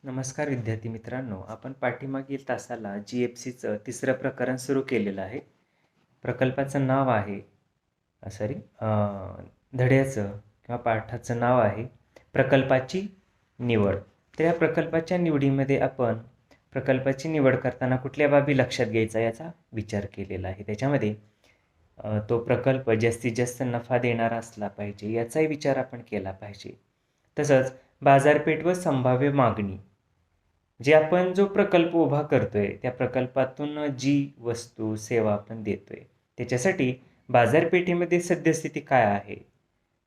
नमस्कार विद्यार्थी मित्रांनो, आपण पाठीमागील तासाला GFCचं तिसरं प्रकरण सुरू केलेलं आहे. प्रकल्पाचं नाव आहे सॉरी धड्याचं किंवा पाठाचं नाव आहे प्रकल्पाची निवड. तर या प्रकल्पाच्या निवडीमध्ये आपण प्रकल्पाची निवड करताना कुठल्या बाबी लक्षात घ्यायचा याचा विचार केलेला आहे. त्याच्यामध्ये तो प्रकल्प जास्तीत जास्त नफा देणारा असला पाहिजे याचाही विचार आपण केला पाहिजे. तसंच बाजारपेठ व संभाव्य मागणी, जे आपण जो प्रकल्प उभा करतोय त्या प्रकल्पातून जी वस्तू सेवा आपण देतोय त्याच्यासाठी बाजारपेठेमध्ये सद्यस्थिती काय आहे,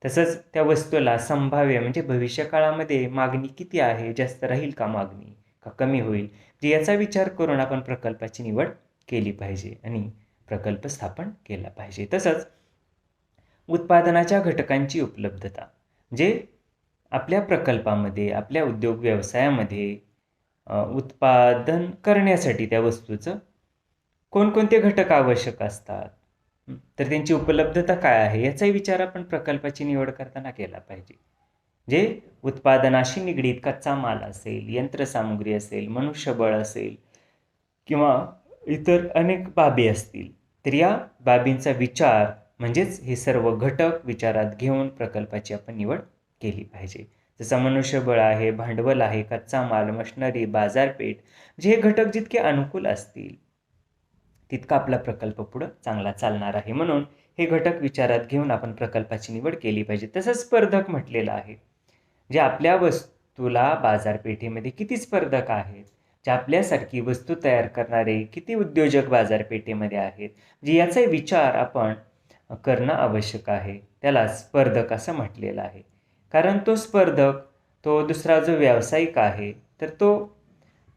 तसंच त्या वस्तूला संभाव्य म्हणजे भविष्यकाळामध्ये मागणी किती आहे, जास्त राहील का मागणी का कमी होईल, जे याचा विचार करून आपण प्रकल्पाची निवड केली पाहिजे आणि प्रकल्प स्थापन केला पाहिजे. तसंच उत्पादनाच्या घटकांची उपलब्धता, जे आपल्या प्रकल्पामध्ये आपल्या उद्योग व्यवसायामध्ये उत्पादन करण्यासाठी त्या वस्तूचं कोणकोणते घटक आवश्यक असतात, तर त्यांची उपलब्धता काय आहे याचाही विचार आपण प्रकल्पाची निवड करताना केला पाहिजे. जे उत्पादनाशी निगडीत कच्चा माल असेल, यंत्रसामुग्री असेल, मनुष्यबळ असेल किंवा इतर अनेक बाबी असतील, तर या बाबींचा विचार म्हणजेच हे सर्व घटक विचारात घेऊन प्रकल्पाची आपण निवड केली पाहिजे. जसं मनुष्यबळ आहे, भांडवल आहे, कच्चा माल, मशिनरी, बाजारपेठ, जे हे घटक जितके अनुकूल असतील तितका आपला प्रकल्प पुढं चांगला चालणार आहे. म्हणून हे घटक विचारात घेऊन आपण प्रकल्पाची निवड केली पाहिजे. तसंच स्पर्धक म्हटलेलं आहे, जे आपल्या वस्तूला बाजारपेठेमध्ये किती स्पर्धक आहेत, जे आपल्यासारखी वस्तू तयार करणारे किती उद्योजक बाजारपेठेमध्ये आहेत, जे याचा विचार आपण करणं आवश्यक आहे. त्याला स्पर्धक असं म्हटलेलं आहे. कारण तो स्पर्धक, तो दुसरा जो व्यावसायिक आहे, तर तो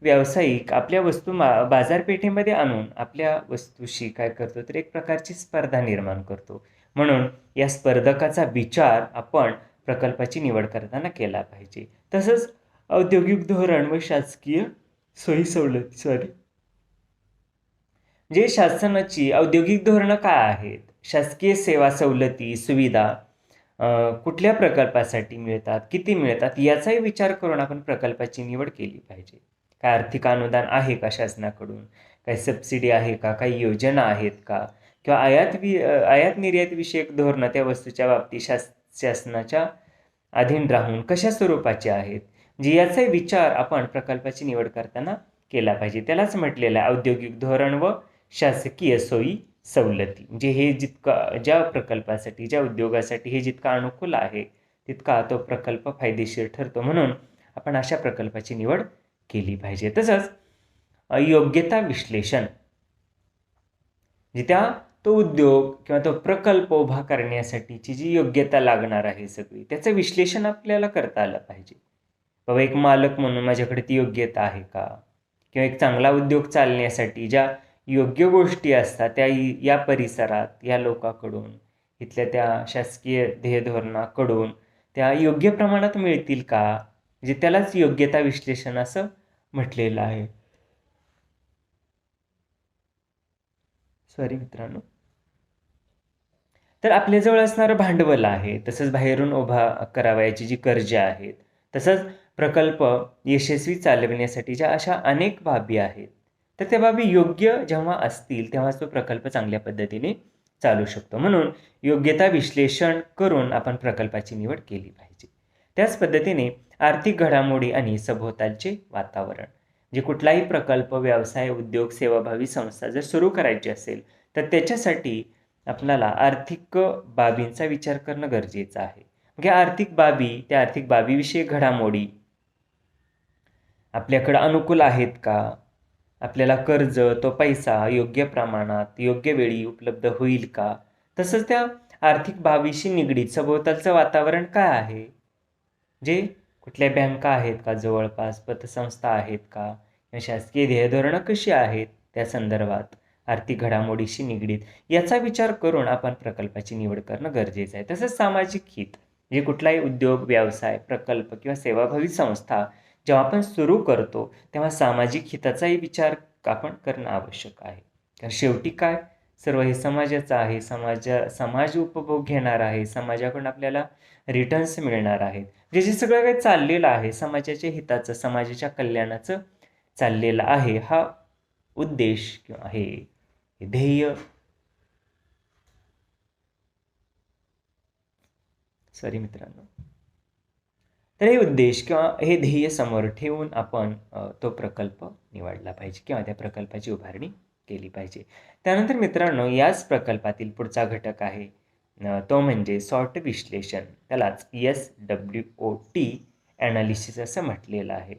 व्यावसायिक आपल्या वस्तू बाजारपेठेमध्ये आणून आपल्या वस्तूशी काय करतो, तर एक प्रकारची स्पर्धा निर्माण करतो. म्हणून या स्पर्धकाचा विचार आपण प्रकल्पाची निवड करताना केला पाहिजे. तसंच औद्योगिक धोरण व शासकीय सोयी सवलती जे शासनाची औद्योगिक धोरणं काय आहेत, शासकीय सेवा सवलती सुविधा कुठल्या प्रकल्पासाठी मिळतात, किती मिळतात याचाही विचार करून आपण प्रकल्पाची निवड केली पाहिजे. काय आर्थिक अनुदान आहे का शासनाकडून, काही सबसिडी आहे का, काही योजना आहेत का, किंवा आयात निर्यात विषयक धोरणं त्या वस्तूच्या बाबतीत शासनाच्या अधीन राहून कशा स्वरूपाचे आहेत, जी याचाही विचार आपण प्रकल्पाची निवड करताना केला पाहिजे. त्यालाच म्हटलेलं आहे औद्योगिक धोरण व शासकीय सोयी सवलती. म्हणजे हे जितका ज्या प्रकल्पासाठी, ज्या उद्योगासाठी हे जितका अनुकूल आहे तितका तो प्रकल्प फायदेशीर ठरतो. म्हणून आपण अशा प्रकल्पाची निवड केली पाहिजे. तसंच योग्यता विश्लेषण, त्या तो उद्योग किंवा तो प्रकल्प उभा करण्यासाठीची जी योग्यता लागणार आहे सगळी, त्याचं विश्लेषण आपल्याला करता आलं पाहिजे. बाबा एक मालक म्हणून माझ्याकडे ती योग्यता आहे का, किंवा एक चांगला उद्योग चालण्यासाठी ज्या योग्य गोष्टी असतात त्या या परिसरात या लोकांकडून, इथल्या त्या शासकीय ध्येयधोरणाकडून त्या योग्य प्रमाणात मिळतील का, म्हणजे त्यालाच योग्यता विश्लेषण असं म्हटलेलं आहे. सॉरी मित्रांनो. तर आपल्याजवळ असणारं भांडवल आहे, तसंच बाहेरून उभा करावयाची जी कर्जे आहेत, तसंच प्रकल्प यशस्वी चालविण्यासाठीच्या अशा अनेक बाबी आहेत, तर त्या बाबी योग्य जेव्हा असतील तेव्हाच तो प्रकल्प चांगल्या पद्धतीने चालू शकतो. म्हणून योग्यता विश्लेषण करून आपण प्रकल्पाची निवड केली पाहिजे. त्याच पद्धतीने आर्थिक घडामोडी आणि सभोवतालचे वातावरण, जे कुठलाही प्रकल्प, व्यवसाय, उद्योग, सेवाभावी संस्था जर सुरू करायची असेल तर त्याच्यासाठी आपल्याला आर्थिक बाबींचा विचार करणं गरजेचं आहे. म्हणजे आर्थिक बाबी, त्या आर्थिक बाबीविषयी घडामोडी आपल्याकडं अनुकूल आहेत का, आपल्याला कर्ज, तो पैसा योग्य प्रमाणात योग्य वेळी उपलब्ध होईल का, तसंच त्या आर्थिक बाबीशी निगडीत सभोवतालचं वातावरण काय आहे, जे कुठल्या बँका आहेत का जवळपास, पतसंस्था आहेत का, शासकीय ध्येयधोरणं कशी आहेत त्या संदर्भात आर्थिक घडामोडीशी निगडीत याचा विचार करून आपण प्रकल्पाची निवड करणं गरजेचं आहे. तसंच सामाजिक हित, जे कुठलाही उद्योग, व्यवसाय, प्रकल्प किंवा सेवाभावी संस्था जेव्हा आपण सुरू करतो तेव्हा सामाजिक हिताचाही विचार आपण करणं आवश्यक आहे. कारण शेवटी काय, सर्व हे समाजाचं आहे, समाज उपभोग घेणार आहे, समाजाकडून आपल्याला रिटर्न्स मिळणार आहेत. जे सगळं काही चाललेलं आहे समाजाच्या हिताचं, समाजाच्या कल्याणाचं चाललेलं आहे, हा उद्देश किंवा हे ध्येय, सॉरी मित्रांनो, तर हे उद्देश किंवा हे ध्येय समोर ठेवून आपण तो प्रकल्प निवडला पाहिजे किंवा त्या प्रकल्पाची उभारणी केली पाहिजे. त्यानंतर मित्रांनो, याच प्रकल्पातील पुढचा घटक आहे तो म्हणजे सॉर्ट विश्लेषण. त्यालाच SWOT ॲनालिसिस असं म्हटलेलं आहे.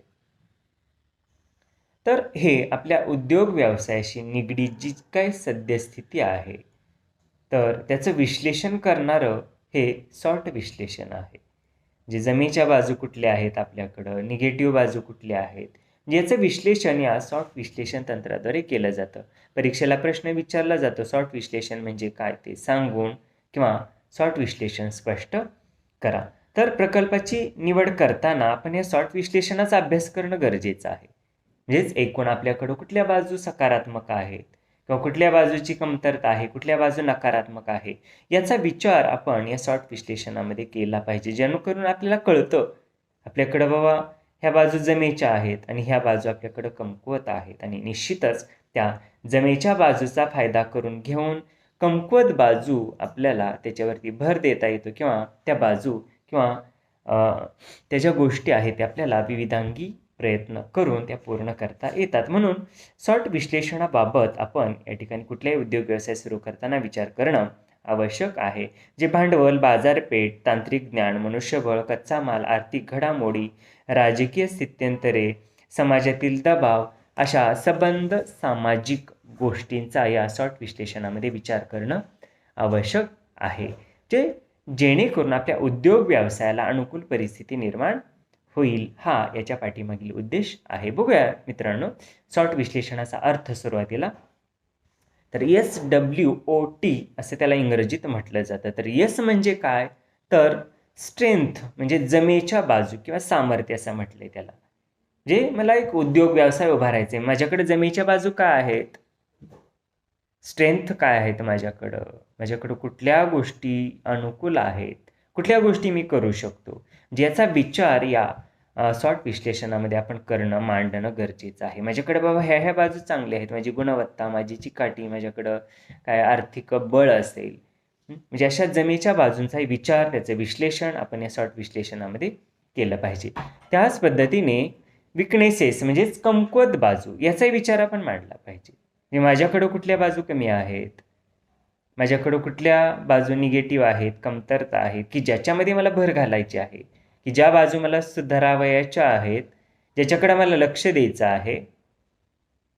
तर हे आपल्या उद्योग व्यवसायाशी निगडीत जी काही सद्यस्थिती आहे, तर त्याचं विश्लेषण करणारं हे सॉर्ट विश्लेषण आहे. जे जमेच्या बाजू कुठल्या आहेत आपल्याकडं, निगेटिव्ह बाजू कुठल्या आहेत, याचं विश्लेषण या सॉर्ट विश्लेषण तंत्राद्वारे केलं जातं. परीक्षेला प्रश्न विचारला जातो, सॉर्ट विश्लेषण म्हणजे काय ते सांगून किंवा सॉर्ट विश्लेषण स्पष्ट करा. तर प्रकल्पाची निवड करताना आपण या सॉर्ट विश्लेषणाचा अभ्यास करणं गरजेचं आहे. म्हणजेच एकूण आपल्याकडं कुठल्या बाजू सकारात्मक आहेत किंवा कुठल्या बाजूची कमतरता आहे, कुठल्या बाजू नकारात्मक आहे, याचा विचार आपण या सॉर्ट विश्लेषणामध्ये केला पाहिजे. जेणेकरून आपल्याला कळतं आपल्याकडं बाबा ह्या बाजू जमेच्या आहेत आणि ह्या बाजू आपल्याकडं कमकुवत आहेत, आणि निश्चितच त्या जमेच्या बाजूचा फायदा करून घेऊन कमकुवत बाजू आपल्याला त्याच्यावरती भर देता येतो किंवा त्या बाजू किंवा त्या गोष्टी आहेत त्या आपल्याला विविधांगी प्रयत्न करून त्या पूर्ण करता येतात. म्हणून सॉर्ट विश्लेषणाबाबत आपण या ठिकाणी कुठल्याही उद्योग व्यवसाय सुरू करताना विचार करणं आवश्यक आहे. जे भांडवल, बाजारपेठ, तांत्रिक ज्ञान, मनुष्यबळ, कच्चा माल, आर्थिक घडामोडी, राजकीय स्थित्यंतरे, समाजातील दबाव अशा सबंध सामाजिक गोष्टींचा या सॉर्ट विश्लेषणामध्ये विचार करणं आवश्यक आहे, जेणेकरून आपल्या उद्योग व्यवसायाला अनुकूल परिस्थिती निर्माण होईल. हा याच्या पाठीमागील उद्देश आहे. बघूया मित्रांनो सॉर्ट विश्लेषणाचा अर्थ सुरुवातीला. तर SWOT असं त्याला इंग्रजीत म्हटलं जातं. तर यस म्हणजे काय, तर स्ट्रेंथ म्हणजे जमेच्या बाजू किंवा सामर्थ्य असं म्हटलंय त्याला. जे मला एक उद्योग व्यवसाय उभारायचा आहे, माझ्याकडे जमेच्या बाजू काय आहेत, स्ट्रेंथ काय आहेत, माझ्याकडं कुठल्या गोष्टी अनुकूल आहेत, कुठल्या गोष्टी मी करू शकतो, ज्याचा विचार या सॉर्ट विश्लेषणामध्ये आपण करणं, मांडणं गरजेचं आहे. माझ्याकडे बाबा ह्या बाजू चांगल्या आहेत, माझी गुणवत्ता, माझी चिकाटी, माझ्याकडं काय आर्थिक बळ असेल, म्हणजे अशा जमेच्या बाजूंचा विचार, त्याचं विश्लेषण आपण या सॉर्ट विश्लेषणामध्ये केलं पाहिजे. त्याच पद्धतीने विकनेसेस म्हणजेच कमकुवत बाजू याचाही विचार आपण मांडला पाहिजे. म्हणजे माझ्याकडं कुठल्या बाजू कमी आहेत, माझ्याकडं कुठल्या बाजू निगेटिव्ह आहेत, कमतरता आहेत, की ज्याच्यामध्ये मला भर घालायची आहे, की ज्या बाजू मला सुधारावयाच्या आहेत, ज्याच्याकडे मला लक्ष द्यायचं आहे,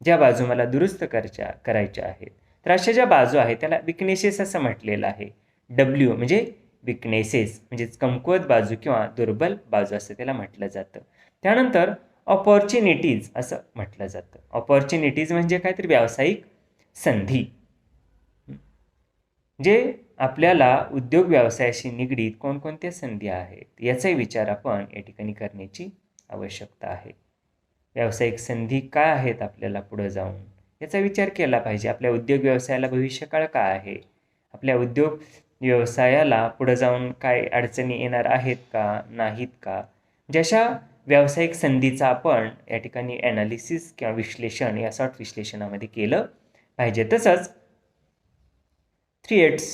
ज्या बाजू मला दुरुस्त करायच्या आहेत. तर अशा ज्या बाजू आहेत त्याला विकनेसेस असं म्हटलेलं आहे. W म्हणजे विकनेसेस म्हणजेच कमकुवत बाजू किंवा दुर्बल बाजू असं त्याला म्हटलं जातं. त्यानंतर ऑपॉर्च्युनिटीज असं म्हटलं जातं. ऑपॉर्च्युनिटीज म्हणजे काय, तर व्यावसायिक संधी, जे आपल्याला उद्योग व्यवसायाशी निगडीत कोणकोणत्या संधी आहेत याचाही विचार आपण या ठिकाणी करण्याची आवश्यकता आहे. व्यावसायिक संधी काय आहेत आपल्याला पुढं जाऊन याचा विचार केला पाहिजे. आपल्या उद्योग व्यवसायाला भविष्यकाळ काय आहे, आपल्या उद्योग व्यवसायाला पुढं जाऊन काय अडचणी येणार आहेत का, नाहीत का, जशा व्यावसायिक संधीचा आपण या ठिकाणी ॲनालिसिस किंवा विश्लेषण या सॉर्ट विश्लेषणामध्ये केलं पाहिजे. तसंच थ्रेट्स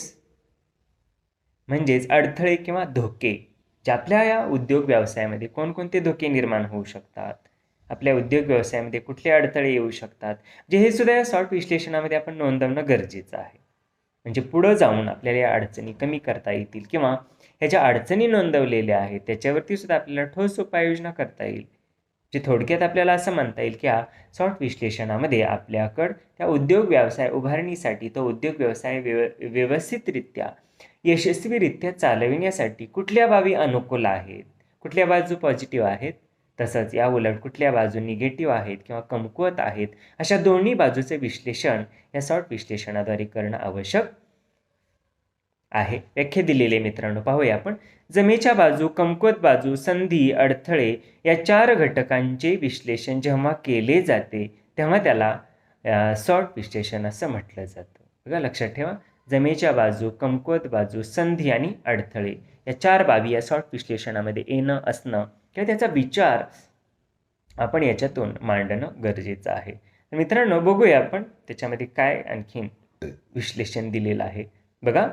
म्हणजेच अडथळे किंवा धोके, जे आपल्या या उद्योग व्यवसायामध्ये कोणकोणते धोके निर्माण होऊ शकतात, आपल्या उद्योग व्यवसायामध्ये कुठले अडथळे येऊ शकतात, जे हे सुद्धा या सॉर्ट विश्लेषणामध्ये आपण नोंदवणं गरजेचं आहे. म्हणजे पुढं जाऊन आपल्याला या अडचणी कमी करता येतील किंवा ह्या ज्या अडचणी नोंदवलेल्या आहेत त्याच्यावरती सुद्धा आपल्याला ठोस उपाययोजना करता येईल. जे थोडक्यात आपल्याला असं म्हणता येईल की या सॉर्ट विश्लेषणामध्ये आपल्याकडं त्या उद्योग व्यवसाय उभारणीसाठी तो उद्योग व्यवसाय व्यवस्थितरित्या यशस्वीरित्या चालविण्यासाठी कुठल्या बाबी अनुकूल आहेत, कुठल्या बाजू पॉझिटिव्ह आहेत, तसंच या उलट कुठल्या बाजू निगेटिव्ह आहेत किंवा कमकुवत आहेत, अशा दोन्ही बाजूचे विश्लेषण या सॉर्ट विश्लेषणाद्वारे करणं आवश्यक आहे. व्याख्या दिलेले मित्रांनो पाहूया आपण. जमेच्या बाजू, कमकुवत बाजू, संधी, अडथळे या 4 घटकांचे विश्लेषण जेव्हा केले जाते तेव्हा त्याला सॉर्ट विश्लेषण असं म्हटलं जातं. बघा लक्षात ठेवा, जमेच्या बाजू, कमकुवत बाजू, संधी आणि अडथळे या 4 बाबी या सॉर्ट विश्लेषणामध्ये येणं असणं किंवा त्याचा विचार आपण याच्यातून मांडणं गरजेचं आहे. तर मित्रांनो, बघूया आपण त्याच्यामध्ये काय आणखीन विश्लेषण दिलेलं आहे. बघा,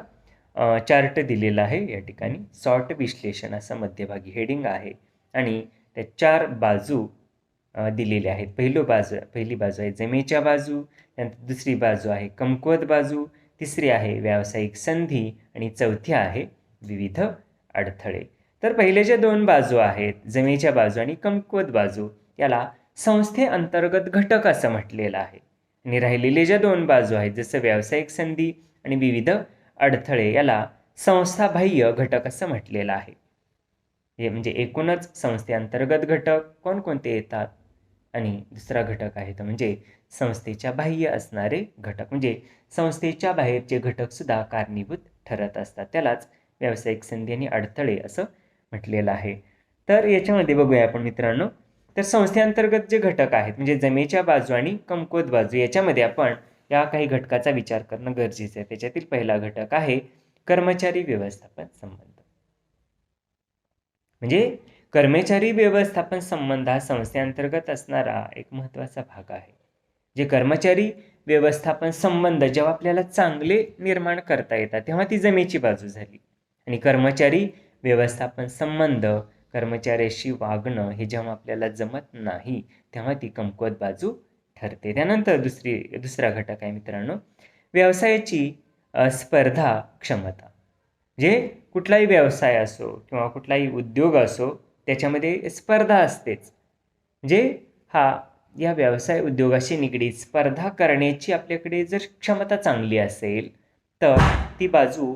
चार्ट दिलेला आहे या ठिकाणी. सॉर्ट विश्लेषण असं मध्यभागी हेडिंग आहे आणि त्या 4 बाजू दिलेल्या आहेत. पहिली बाजू आहे जमेच्या बाजू, त्यानंतर दुसरी बाजू आहे कमकुवत बाजू, तिसरी आहे व्यावसायिक संधी आणि चौथी आहे विविध अडथळे. तर पहिल्या ज्या 2 बाजू आहेत जमेच्या बाजू आणि कमकुवत बाजू, याला संस्थेअंतर्गत घटक असं म्हटलेलं आहे. आणि राहिलेले ज्या 2 बाजू आहेत जसं व्यावसायिक संधी आणि विविध अडथळे, याला संस्थाबाह्य घटक असं म्हटलेलं आहे. हे म्हणजे एकूणच संस्थेअंतर्गत घटक कोणकोणते येतात आणि दुसरा घटक आहे तो म्हणजे संस्थेच्या बाह्य असणारे घटक, म्हणजे संस्थेच्या बाहेरचे घटक सुद्धा कारणीभूत ठरत असतात. त्यालाच व्यावसायिक संधी आणि अडथळे असं म्हटलेलं आहे. तर याच्यामध्ये बघूया आपण मित्रांनो, तर संस्थेअंतर्गत जे घटक आहेत म्हणजे जमेच्या बाजू आणि कमकुवत बाजू, याच्यामध्ये आपण या काही घटकाचा विचार करणं गरजेचं आहे. त्याच्यातील पहिला घटक आहे कर्मचारी व्यवस्थापन संबंध. म्हणजे कर्मचारी व्यवस्थापन संबंध हा संस्थेअंतर्गत असणारा एक महत्त्वाचा भाग आहे. जे कर्मचारी व्यवस्थापन संबंध जेव्हा आपल्याला चांगले निर्माण करता येतात तेव्हा ती जमेची बाजू झाली. आणि कर्मचारी व्यवस्थापन संबंध, कर्मचाऱ्याशी वागणं हे जेव्हा आपल्याला जमत नाही तेव्हा ती कमकुवत बाजू ठरते. त्यानंतर दुसरा घटक आहे मित्रांनो, व्यवसायाची स्पर्धा क्षमता. जे कुठलाही व्यवसाय असो किंवा कुठलाही उद्योग असो त्याच्यामध्ये स्पर्धा असतेच. म्हणजे या व्यवसाय उद्योगाशी निगडीत स्पर्धा करण्याची आपल्याकडे जर क्षमता चांगली असेल तर ती बाजू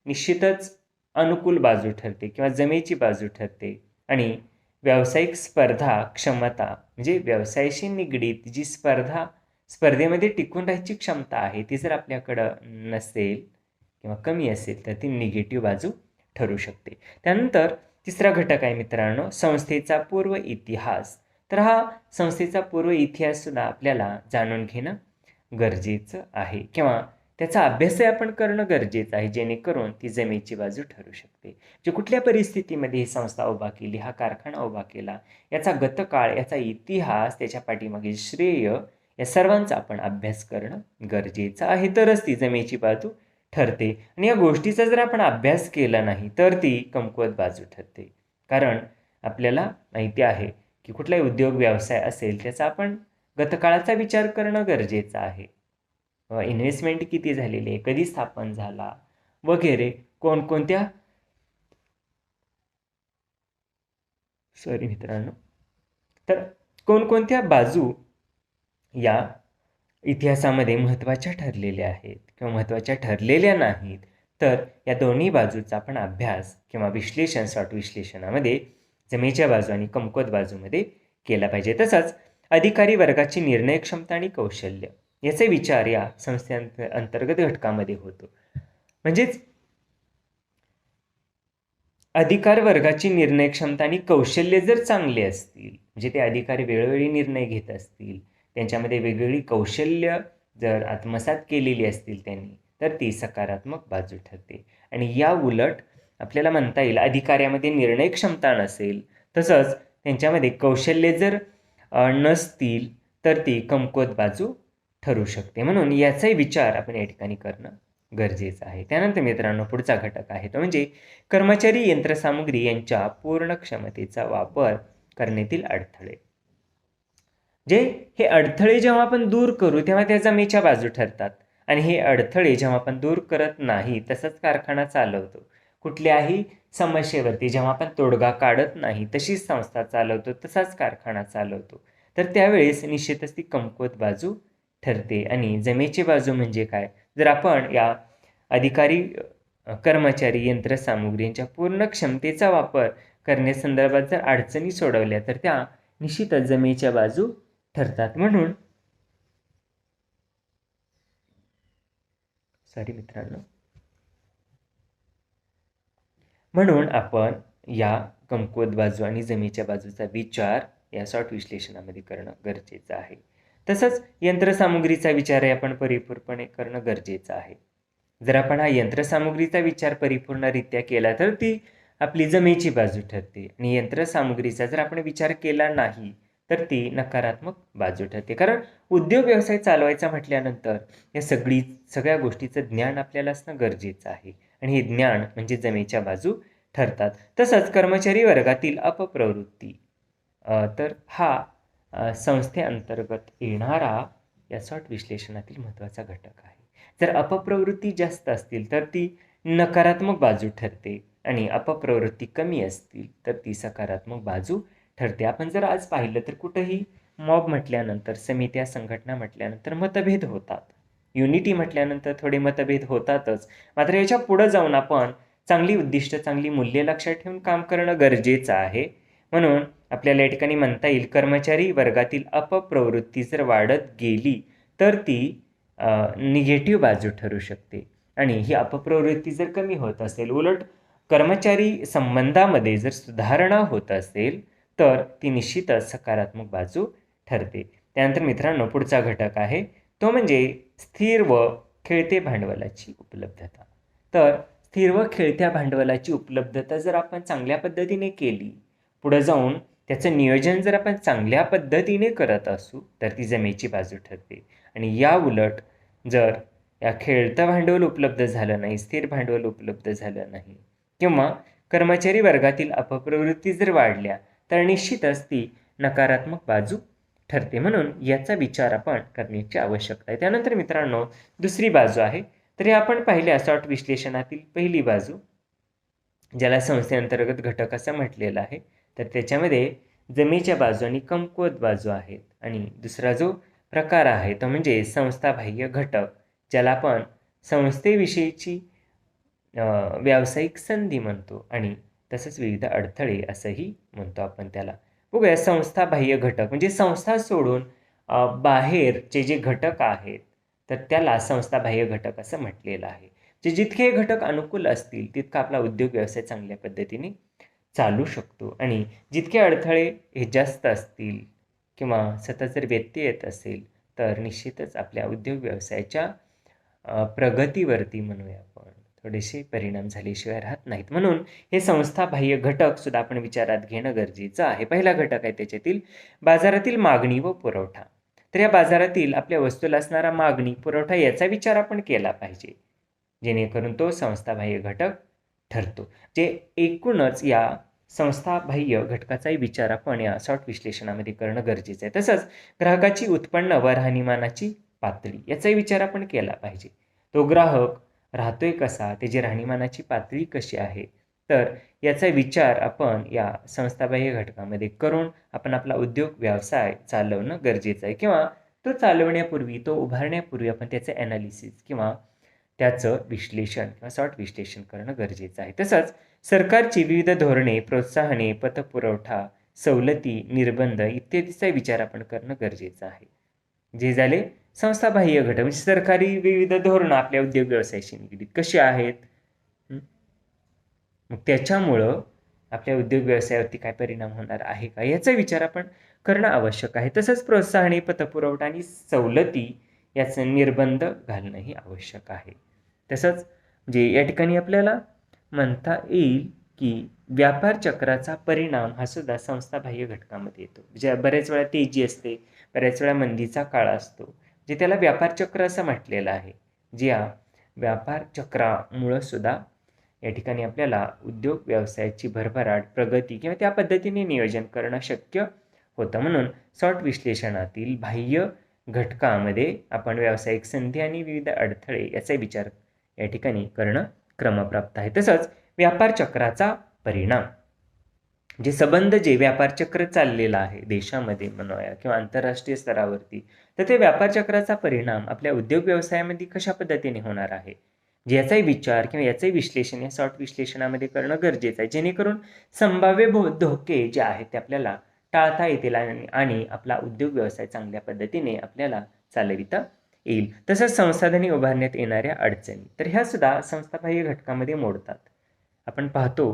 निश्चितच अनुकूल बाजू ठरते किंवा जमेची बाजू ठरते. आणि व्यावसायिक स्पर्धा क्षमता म्हणजे व्यवसायाशी निगडीत जी स्पर्धेमध्ये टिकून राहायची क्षमता आहे ती जर आपल्याकडं नसेल किंवा कमी असेल तर ती निगेटिव्ह बाजू ठरू शकते. त्यानंतर तिसरा घटक आहे मित्रांनो, संस्थेचा पूर्व इतिहास. तर हा संस्थेचा पूर्व इतिहास सुद्धा आपल्याला जाणून घेणं गरजेचं आहे किंवा त्याचा अभ्यासही आपण करणं गरजेचं आहे, जेणेकरून ती जमेची बाजू ठरू शकते. जे कुठल्या परिस्थितीमध्ये ही संस्था उभा केली, हा कारखाना उभा केला, याचा गतकाळ, याचा इतिहास, त्याच्या पाठीमागील श्रेय, या सर्वांचा आपण अभ्यास करणं गरजेचं आहे. तरच ती जमेची बाजू ठरते. आणि या गोष्टीचा जर आपण अभ्यास केला नाही तर ती कमकुवत बाजू ठरते. कारण आपल्याला माहिती आहे की कुठलाही उद्योग व्यवसाय असेल त्याचा आपण गतकाळाचा विचार करणं गरजेचं आहे. इन्व्हेस्टमेंट किती झालेली आहे, कधी स्थापन झाला वगैरे, कोणकोणत्या मित्रांनो, तर कोणकोणत्या बाजू या इतिहासामध्ये महत्त्वाच्या ठरलेल्या आहेत किंवा महत्त्वाच्या ठरलेल्या नाहीत, तर या दोन्ही बाजूचा आपण अभ्यास किंवा विश्लेषण सॉर्ट विश्लेषणामध्ये जमेच्या बाजू आणि कमकुवत बाजूमध्ये केला पाहिजे. तसंच अधिकारी वर्गाची निर्णय क्षमता आणि कौशल्य याचे विचार या अंतर्गत घटकामध्ये होतो. म्हणजेच अधिकार वर्गाची निर्णय क्षमता आणि कौशल्य जर चांगले असतील, म्हणजे ते अधिकारी वेळोवेळी निर्णय घेत असतील, त्यांच्यामध्ये वेगवेगळी कौशल्य जर आत्मसात केलेली असतील त्यांनी, तर ती सकारात्मक बाजू ठरते. आणि या उलट आपल्याला म्हणता येईल अधिकाऱ्यामध्ये निर्णय क्षमता नसेल, तसंच त्यांच्यामध्ये कौशल्य जर नसतील तर ती कमकुवत बाजू ठरू शकते. म्हणून याचाही विचार आपण या ठिकाणी करणं गरजेचं आहे. त्यानंतर मित्रांनो, पुढचा घटक आहे तो म्हणजे कर्मचारी यंत्रसामुग्री यांच्या पूर्ण क्षमतेचा वापर करण्यातील अडथळे. जे हे अडथळे जेव्हा आपण दूर करू तेव्हा त्या जमेच्या बाजू ठरतात. आणि हे अडथळे जेव्हा आपण दूर करत नाही, तसंच कारखाना चालवतो, कुठल्याही समस्येवरती जेव्हा आपण तोडगा काढत नाही, तशीच संस्था चालवतो, तसाच कारखाना चालवतो, तर त्यावेळेस निश्चितच ती कमकुवत बाजू ठरते. आणि जमेची बाजू म्हणजे काय, जर आपण या अधिकारी कर्मचारी यंत्रसामुग्री यांच्या पूर्ण क्षमतेचा वापर करण्यासंदर्भात जर अडचणी सोडवल्या तर त्या निश्चितच जमेच्या बाजू ठरतात. म्हणून म्हणून आपण या कमकुवत बाजू आणि जमेच्या बाजूचा विचार या सॉर्ट विश्लेषणामध्ये करणं गरजेचं आहे. तसंच यंत्रसामुग्रीचा विचारही आपण परिपूर्णपणे करणं गरजेचं आहे. जर आपण हा यंत्रसामुग्रीचा विचार परिपूर्णरित्या केला तर ती आपली जमेची बाजू ठरते आणि यंत्रसामुग्रीचा जर आपण विचार केला नाही तर ती नकारात्मक बाजू ठरते. कारण उद्योग व्यवसाय चालवायचा म्हटल्यानंतर या सगळ्या गोष्टीचं ज्ञान आपल्याला असणं गरजेचं आहे आणि हे ज्ञान म्हणजे जमेच्या बाजू ठरतात. तसंच कर्मचारी वर्गातील अपप्रवृत्ती तर हा संस्थेअंतर्गत येणारा या सॉर्ट विश्लेषणातील महत्त्वाचा घटक आहे. जर अपप्रवृत्ती जास्त असतील तर ती नकारात्मक बाजू ठरते आणि अपप्रवृत्ती कमी असतील तर ती सकारात्मक बाजू ठरते. आपण जर आज पाहिलं तर कुठंही मॉब म्हटल्यानंतर, समित्या, संघटना म्हटल्यानंतर मतभेद होतात. युनिटी म्हटल्यानंतर थोडे मतभेद होतातच. मात्र याच्या पुढं जाऊन आपण चांगली उद्दिष्ट, चांगली मूल्ये लक्षात ठेवून काम करणं गरजेचं आहे. म्हणून आपल्याला या ठिकाणी म्हणता येईल कर्मचारी वर्गातील अपप्रवृत्ती जर वाढत गेली तर ती निगेटिव्ह बाजू ठरू शकते आणि ही अपप्रवृत्ती जर कमी होत असेल, उलट कर्मचारी संबंधामध्ये जर सुधारणा होत असेल तर ती निश्चितच सकारात्मक बाजू ठरते. त्यानंतर मित्रांनो पुढचा घटक आहे तो म्हणजे स्थिर व खेळते भांडवलाची उपलब्धता. तर स्थिर व खेळत्या भांडवलाची उपलब्धता जर आपण चांगल्या पद्धतीने केली, पुढं जाऊन त्याचं नियोजन जर आपण चांगल्या पद्धतीने करत असू तर ती जमेची बाजू ठरते. आणि या उलट जर या खेळतं भांडवल उपलब्ध झालं नाही, स्थिर भांडवल उपलब्ध झालं नाही किंवा कर्मचारी वर्गातील अपप्रवृत्ती जर वाढल्या तर निश्चितच ती नकारात्मक बाजू ठरते. म्हणून याचा विचार आपण करण्याची आवश्यकता आहे. त्यानंतर मित्रांनो दुसरी बाजू आहे तर हे आपण पाहिल्या सॉर्ट विश्लेषणातील पहिली बाजू, ज्याला संस्थेअंतर्गत घटक असं म्हटलेलं आहे. तर त्याच्यामध्ये जमेच्या बाजू आणि कमकुवत बाजू आहेत आणि दुसरा जो प्रकार आहे तो म्हणजे संस्थाबाह्य घटक, ज्याला आपण संस्थेविषयीची व्यावसायिक संधी म्हणतो आणि तसंच विविध अडथळे असंही म्हणतो आपण त्याला. बघूया संस्थाबाह्य घटक म्हणजे संस्था सोडून बाहेरचे जे घटक आहेत तर त्याला संस्थाबाह्य घटक असं म्हटलेलं आहे. जितके घटक अनुकूल असतील तितका आपला उद्योग व्यवसाय चांगल्या पद्धतीने चालू शकतो आणि जितके अडथळे हे जास्त असतील किंवा सतत जर व्यत्यय येत असेल तर निश्चितच आपल्या उद्योग व्यवसायाच्या प्रगतीवरती म्हणूया आपण थोडेसे परिणाम झाल्याशिवाय राहत नाहीत. म्हणून हे संस्थाबाह्य घटक सुद्धा आपण विचारात घेणं गरजेचं आहे. पहिला घटक आहे त्याच्यातील बाजारातील मागणी व पुरवठा. तर या बाजारातील आपल्या वस्तूला असणारा मागणी पुरवठा याचा विचार आपण केला पाहिजे, जेणेकरून तो संस्थाबाह्य घटक ठरतो. जे एकूणच या संस्थाबाह्य घटकाचाही विचार आपण या सॉर्ट विश्लेषणामध्ये करणं गरजेचं आहे. तसंच ग्राहकाची उत्पन्न व राहणीमानाची पातळी याचाही विचार आपण केला पाहिजे. तो ग्राहक राहतोय कसा, त्याची राहणीमानाची पातळी कशी आहे, तर याचा विचार आपण या संस्थाबाह्य घटकामध्ये करून आपण आपला उद्योग व्यवसाय चालवणं गरजेचं आहे किंवा तो चालवण्यापूर्वी, तो उभारण्यापूर्वी आपण त्याचं ॲनालिसिस किंवा त्याचं विश्लेषण किंवा सॉर्ट विश्लेषण करणं गरजेचं आहे. तसंच सरकारची विविध धोरणे, प्रोत्साहने, पतपुरवठा, सवलती, निर्बंध इत्यादीचा विचार आपण करणं गरजेचं आहे. जे झाले संस्थाबाह्य घटक म्हणजे सरकारी विविध धोरणं आपल्या उद्योग व्यवसायाशी निगडीत कशी आहेत, मग त्याच्यामुळं आपल्या उद्योग व्यवसायावरती काय परिणाम होणार आहे का याचा विचार आपण करणं आवश्यक आहे. तसंच प्रोत्साहने, पतपुरवठा आणि सवलती याचं निर्बंध घालणंही आवश्यक आहे. तसंच म्हणजे या ठिकाणी आपल्याला म्हणता येईल की व्यापार चक्राचा परिणाम हा सुद्धा संस्थाबाह्य घटकामध्ये येतो. जे बऱ्याच वेळा तेजी असते, बऱ्याच वेळा मंदीचा काळ असतो, जे त्याला व्यापार चक्र असं म्हटलेलं आहे. जे या व्यापार चक्रामुळं सुद्धा या ठिकाणी आपल्याला उद्योग व्यवसायाची भरभराट, प्रगती किंवा त्या पद्धतीने नियोजन करणं शक्य होतं. म्हणून सॉर्ट विश्लेषणातील बाह्य घटकामध्ये आपण व्यावसायिक संधी आणि विविध अडथळे याचा विचार या ठिकाणी करणं क्रमप्राप्त आहे. तसंच व्यापार चक्राचा परिणाम, जे संबंध जे व्यापार चक्र चाललेलं आहे देशामध्ये म्हणूया किंवा आंतरराष्ट्रीय स्तरावरती, तर ते व्यापार चक्राचा परिणाम आपल्या उद्योग व्यवसायामध्ये कशा पद्धतीने होणार आहे, याचाही विचार किंवा याचंही विश्लेषण या सॉर्ट विश्लेषणामध्ये करणं गरजेचं आहे, जेणेकरून संभाव्य धोके जे आहेत ते आपल्याला टाळता येतील आणि आपला उद्योग व्यवसाय चांगल्या पद्धतीने आपल्याला चालविता येईल. तसंच संसाधने उभारण्यात येणाऱ्या अडचणी, तर ह्या सुद्धा संस्थाबाह्य घटकामध्ये मोडतात. आपण पाहतो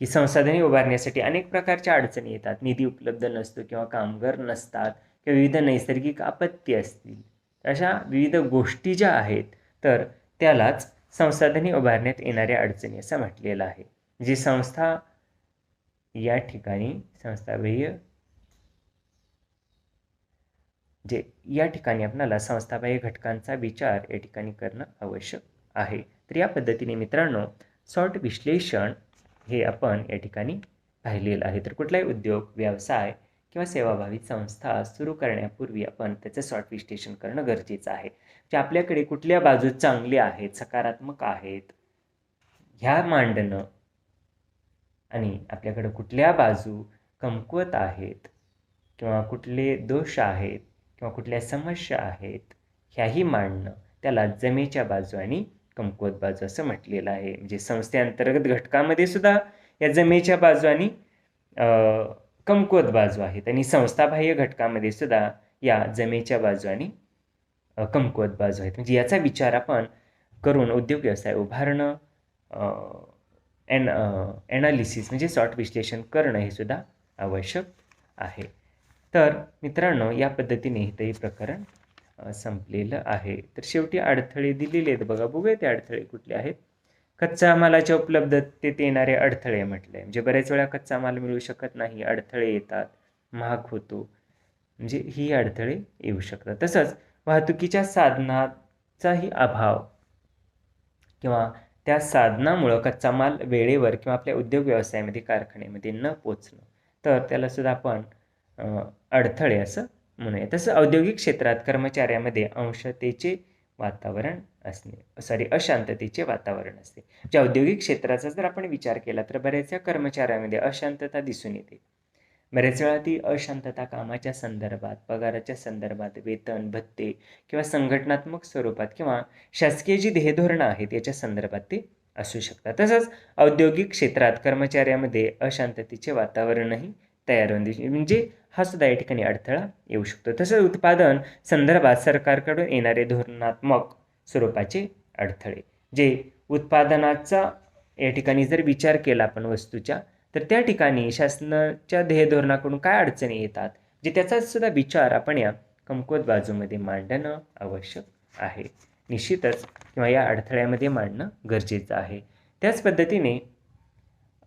की संसाधने उभारण्यासाठी अनेक प्रकारच्या अडचणी येतात. निधी उपलब्ध नसतो किंवा कामगार नसतात किंवा विविध नैसर्गिक आपत्ती असतील. अशा विविध गोष्टी ज्या आहेत तर त्यालाच संसाधने उभारण्यात येणाऱ्या अडचणी असं म्हटलेलं आहे. जी संस्था या ठिकाणी संस्थाबाह्य जे या ठिकाणी आपल्याला संस्थाबाह्य घटकांचा विचार या ठिकाणी करणं आवश्यक आहे. तर या पद्धतीने मित्रांनो सॉर्ट विश्लेषण हे आपण या ठिकाणी पाहिलेलं आहे. तर कुठलाही उद्योग, व्यवसाय किंवा सेवाभावी संस्था सुरू करण्यापूर्वी आपण त्याचं सॉर्ट विश्लेषण करणं गरजेचं आहे. जे आपल्याकडे कुठल्या बाजू चांगल्या आहेत, सकारात्मक आहेत, ह्या मांडणं आणि आपल्याकडे कुठल्या बाजू कमकुवत आहेत किंवा कुठले दोष आहेत किंवा कुठल्या समस्या आहेत ह्याही मांडणं, त्याला जमेच्या बाजू आणि कमकुवत बाजू असं म्हटलेलं आहे. म्हणजे संस्थेअंतर्गत घटकामध्ये सुद्धा या जमेच्या बाजू आणि कमकुवत बाजू आहेत आणि संस्थाबाह्य घटकामध्ये सुद्धा या जमेच्या बाजू आणि कमकुवत बाजू आहेत. म्हणजे याचा विचार आपण करून उद्योग व्यवसाय उभारणं, ॲनालिसिस म्हणजे सॉर्ट विश्लेषण करणं हे सुद्धा आवश्यक आहे. तर मित्रांनो या पद्धतीने इथंही प्रकरण संपलेलं आहे. तर शेवटी अडथळे दिलेले आहेत बघा, बघूया ते अडथळे कुठले आहेत. कच्च्या मालाच्या उपलब्धतेत येणारे अडथळे म्हटले, म्हणजे बऱ्याच वेळा कच्चा माल मिळू शकत नाही, अडथळे येतात, महाग होतो, म्हणजे ही अडथळे येऊ शकतात. तसंच वाहतुकीच्या साधनाचाही अभाव किंवा त्या साधनामुळं कच्चा माल वेळेवर किंवा आपल्या उद्योग व्यवसायामध्ये कारखान्यामध्ये न पोचणं, तर त्याला सुद्धा आपण अडथळे असं म्हणूया. तसं औद्योगिक क्षेत्रात कर्मचाऱ्यामध्ये अशांततेचे वातावरण असते. ज्या औद्योगिक क्षेत्राचा जर आपण विचार केला तर बऱ्याचशा कर्मचाऱ्यामध्ये अशांतता दिसून येते. बऱ्याच वेळा ती अशांतता कामाच्या संदर्भात, पगाराच्या संदर्भात, वेतन, भत्ते किंवा संघटनात्मक स्वरूपात किंवा शासकीय जी ध्येयधोरणं आहेत याच्या संदर्भात ते असू शकतात. तसंच औद्योगिक क्षेत्रात कर्मचाऱ्यामध्ये अशांततेचे वातावरणही तयार होऊन दिसते, म्हणजे हा सुद्धा या ठिकाणी अडथळा येऊ शकतो. तसंच उत्पादन संदर्भात सरकारकडून येणारे धोरणात्मक स्वरूपाचे अडथळे, जे उत्पादनाचा या ठिकाणी जर विचार केला आपण वस्तूच्या, तर त्या ठिकाणी शासनाच्या ध्येयधोरणाकडून काय अडचणी येतात, जे त्याचा सुद्धा विचार आपण या कमकुवत बाजूमध्ये मांडणं आवश्यक आहे. निश्चितच किंवा या अडथळ्यामध्ये मांडणं गरजेचं आहे. त्याच पद्धतीने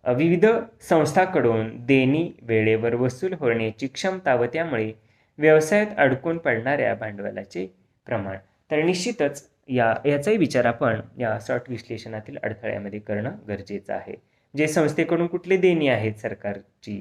विविध संस्थांकडून देणी वेळेवर वसूल होण्याची क्षमता व त्यामुळे व्यवसायात अडकून पडणाऱ्या भांडवलाचे प्रमाण, तर निश्चितच याचाही विचार आपण या सॉर्ट विश्लेषणातील अडथळ्यामध्ये करणं गरजेचं आहे. जे संस्थेकडून कुठली देणी आहेत सरकारची,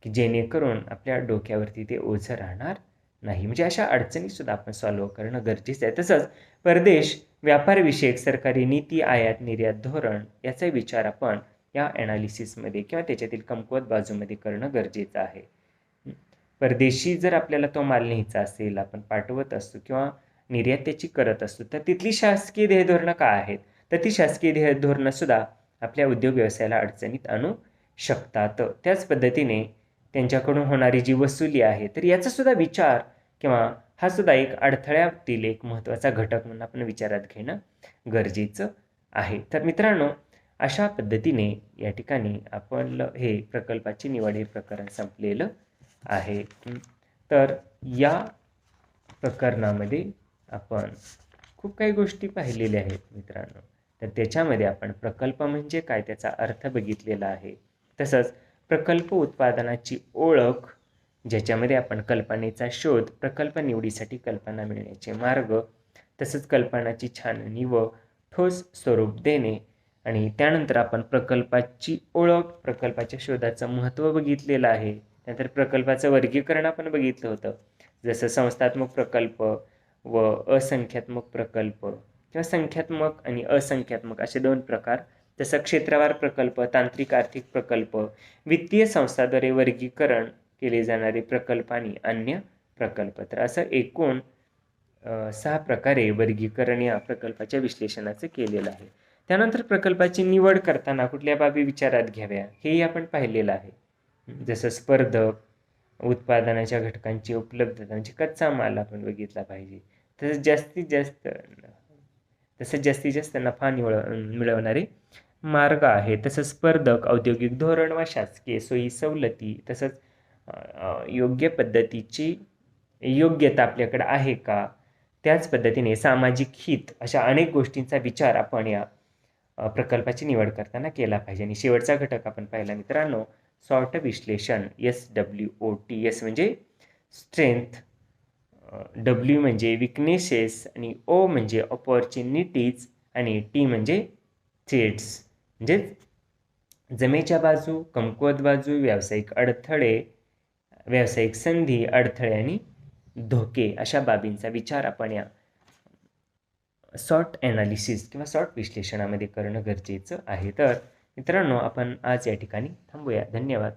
की जेणेकरून आपल्या डोक्यावरती ते ओझं राहणार नाही, म्हणजे अशा अडचणी सुद्धा आपण सॉल्व्ह करणं गरजेचं आहे. तसंच परदेश व्यापारविषयक सरकारी नीती, आयात निर्यात धोरण याचा विचार आपण या ॲनालिसिसमध्ये किंवा त्याच्यातील कमकुवत बाजूमध्ये करणं गरजेचं आहे. परदेशी जर आपल्याला तो माल न्यायचा असेल, आपण पाठवत असतो किंवा निर्यात त्याची करत असतो, तर तिथली शासकीय ध्येयधोरणं काय आहेत, तर ती शासकीय ध्येयधोरणं सुद्धा आपल्या उद्योग व्यवसायाला अडचणीत आणू शकतात. त्याच पद्धतीने त्यांच्याकडून होणारी जी वसुली आहे, तर याचा सुद्धा विचार किंवा हा सुद्धा एक अडथळ्यातील एक महत्त्वाचा घटक म्हणून आपण विचारात घेणं गरजेचं आहे. तर मित्रांनो अशा पद्धतीने या ठिकाणी आपण हे प्रकल्पाची निवड हे प्रकरण संपलेलं आहे. तर या प्रकरणामध्ये आपण खूप काही गोष्टी पाहिलेल्या आहेत मित्रांनो. तर त्याच्यामध्ये आपण प्रकल्प म्हणजे काय त्याचा अर्थ बघितलेला आहे. तसंच प्रकल्प उत्पादनाची ओळख, ज्याच्यामध्ये आपण कल्पनेचा शोध, प्रकल्प निवडीसाठी कल्पना मिळण्याचे मार्ग, तसंच कल्पनाची छाननी व ठोस स्वरूप देणे, आणि त्यानंतर आपण प्रकल्पाची ओळख, प्रकल्पाच्या शोधाचं महत्त्व बघितलेलं आहे. त्यानंतर प्रकल्पाचं वर्गीकरण आपण बघितलं होतं, जसं संस्थात्मक प्रकल्प व असंख्यात्मक प्रकल्प किंवा संख्यात्मक आणि असंख्यात्मक असे दोन प्रकार. तसं क्षेत्रवार प्रकल्प, तांत्रिक आर्थिक प्रकल्प, वित्तीय संस्थाद्वारे वर्गीकरण केले जाणारे प्रकल्प आणि अन्य प्रकल्प. तर असं एकूण 6 प्रकारे वर्गीकरण या प्रकल्पाच्या विश्लेषणाचं केलेलं आहे. त्यानंतर प्रकल्पाची निवड करताना कुठल्या बाबी विचारात घ्याव्या हेही आपण पाहिलेलं आहे. जसं स्पर्धक, उत्पादनाच्या घटकांची उपलब्धता म्हणजे कच्चा माल आपण बघितला पाहिजे, तसंच जास्तीत जास्त नफा मिळवणारे मार्ग आहे. तसंच स्पर्धक, औद्योगिक धोरण व शासकीय सोयी सवलती, तसंच योग्य पद्धतीची योग्यता आपल्याकडे आहे का, त्याच पद्धतीने सामाजिक हित अशा अनेक गोष्टींचा विचार आपण या प्रकल्पाची निवड करताना केला पाहिजे. आणि शेवटचा घटक आपण पाहिला मित्रांनो, सॉर्ट विश्लेषण. SWOT. म्हणजे स्ट्रेंथ, W म्हणजे विकनेसेस, आणि O म्हणजे ऑपॉर्च्युनिटीज, आणि T म्हणजे थ्रेट्स. म्हणजे जमेच्या बाजू, कमकुवत बाजू, व्यावसायिक अडथळे, व्यावसायिक संधी, अडथळे आणि धोके अशा बाबींचा विचार आपण या सॉर्ट ॲनालिसिस किंवा सॉर्ट विश्लेषणामध्ये करणं गरजेचं आहे. तर मित्रांनो, आपण आज या ठिकाणी थांबूया. धन्यवाद.